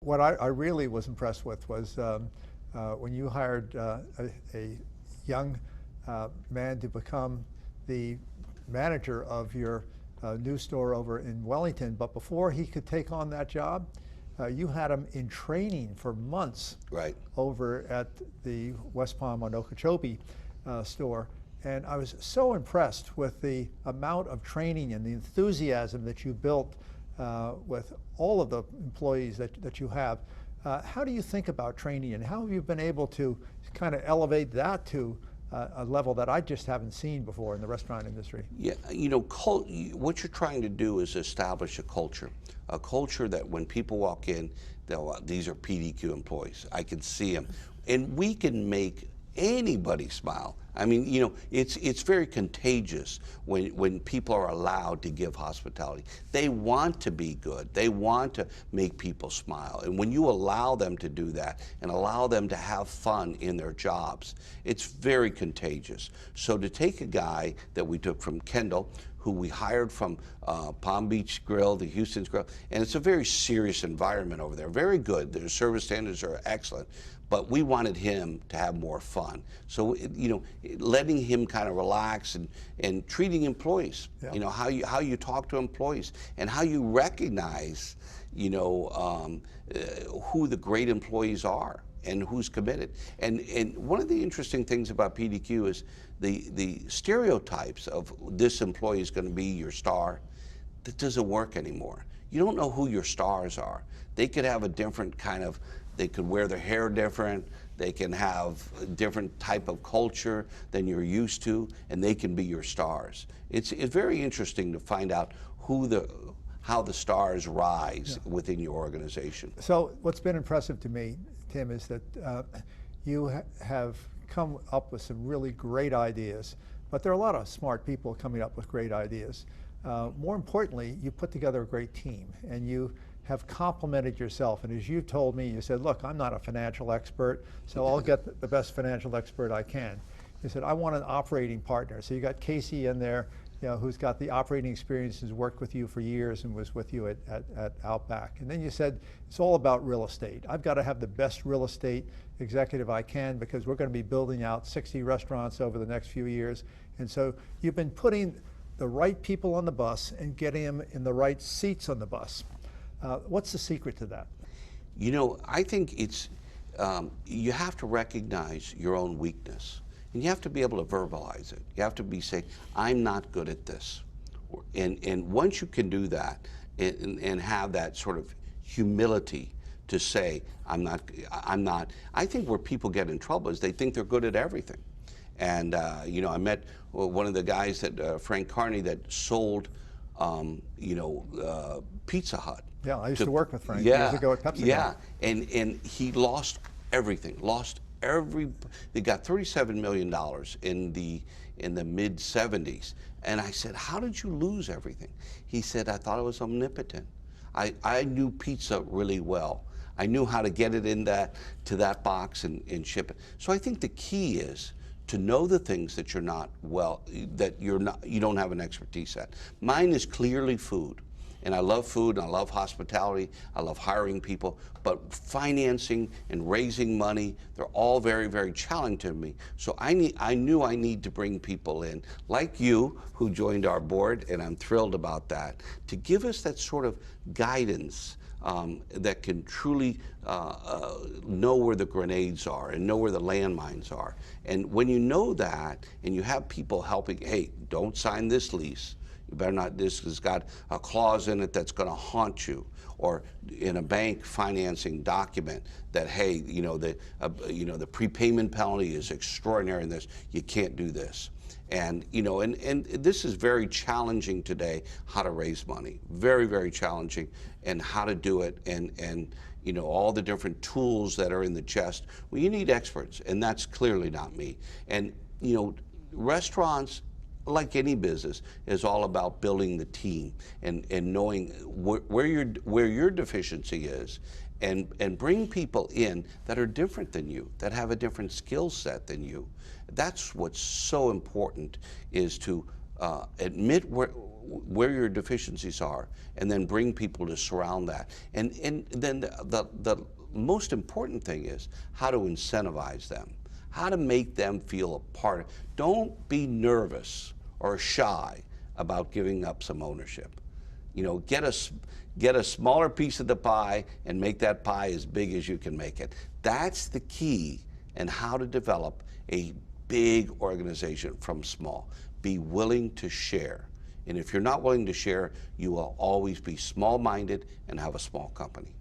What I really was impressed with was when you hired a young man to become the manager of your new store over in Wellington. But before he could take on that job, you had him in training for months Right. over at the West Palm on Okeechobee store. And I was so impressed with the amount of training and the enthusiasm that you built with all of the employees that you have. How do you think about training, and how have you been able to kind of elevate that to a level that I just haven't seen before in the restaurant industry? Yeah, what you're trying to do is establish a culture that when people walk in, these are PDQ employees. I can see them, and we can make anybody smile. I mean, it's very contagious when people are allowed to give hospitality. They want to be good. They want to make people smile. And when you allow them to do that and allow them to have fun in their jobs, it's very contagious. So to take a guy that we took from Kendall, who we hired from Palm Beach Grill, the Houston's Grill, and it's a very serious environment over there. Very good. Their service standards are excellent, but we wanted him to have more fun. So letting him kind of relax and treating employees. Yeah. How you talk to employees and how you recognize who the great employees are and who's committed. And one of the interesting things about PDQ is the stereotypes of this employee is going to be your star. That doesn't work anymore. You don't know who your stars are. They could have a different they could wear their hair different, they can have a different type of culture than you're used to, and they can be your stars. It's very interesting to find out how the stars rise within your organization. So what's been impressive to me, Tim, is that you have come up with some really great ideas, but there are a lot of smart people coming up with great ideas. More importantly, you put together a great team, and you have complimented yourself. And as you told me, you said, look, I'm not a financial expert, so I'll get the best financial expert I can. You said, I want an operating partner. So you got Casey in there, who's got the operating experience, has worked with you for years and was with you at Outback. And then you said, it's all about real estate. I've got to have the best real estate executive I can, because we're going to be building out 60 restaurants over the next few years. And so you've been putting the right people on the bus and getting them in the right seats on the bus. What's the secret to that? I think it's, you have to recognize your own weakness, and you have to be able to verbalize it. You have to saying, I'm not good at this. And once you can do that and have that sort of humility to say, I'm not, I think where people get in trouble is they think they're good at everything. And, I met one of the guys Frank Carney, that sold, Pizza Hut. Yeah, I used to work with Frank years ago at PepsiCo. Yeah, and he lost everything. They got $37 million in the mid '70s. And I said, how did you lose everything? He said, I thought I was omnipotent. I knew pizza really well. I knew how to get it to that box and ship it. So I think the key is to know the things that you don't have an expertise at. Mine is clearly food. And I love food, and I love hospitality, I love hiring people, but financing and raising money, they're all very, very challenging to me. So I knew I need to bring people in, like you, who joined our board, and I'm thrilled about that, to give us that sort of guidance that can truly know where the grenades are and know where the landmines are. And when you know that, and you have people helping, hey, don't sign this lease. You better not, this has got a clause in it that's going to haunt you. Or in a bank financing document that, hey, the prepayment penalty is extraordinary in this, you can't do this. And, and this is very challenging today, how to raise money. Very, very challenging, and how to do it, and all the different tools that are in the chest. Well, you need experts, and that's clearly not me. And, restaurants, like any business, is all about building the team and knowing where your deficiency is, and bring people in that are different than you, that have a different skill set than you. That's what's so important, is to admit where your deficiencies are, and then bring people to surround that. And then the most important thing is how to incentivize them, how to make them feel a part. Don't be nervous or shy about giving up some ownership. You know, get a smaller piece of the pie and make that pie as big as you can make it. That's the key in how to develop a big organization from small. Be willing to share. And if you're not willing to share, you will always be small-minded and have a small company.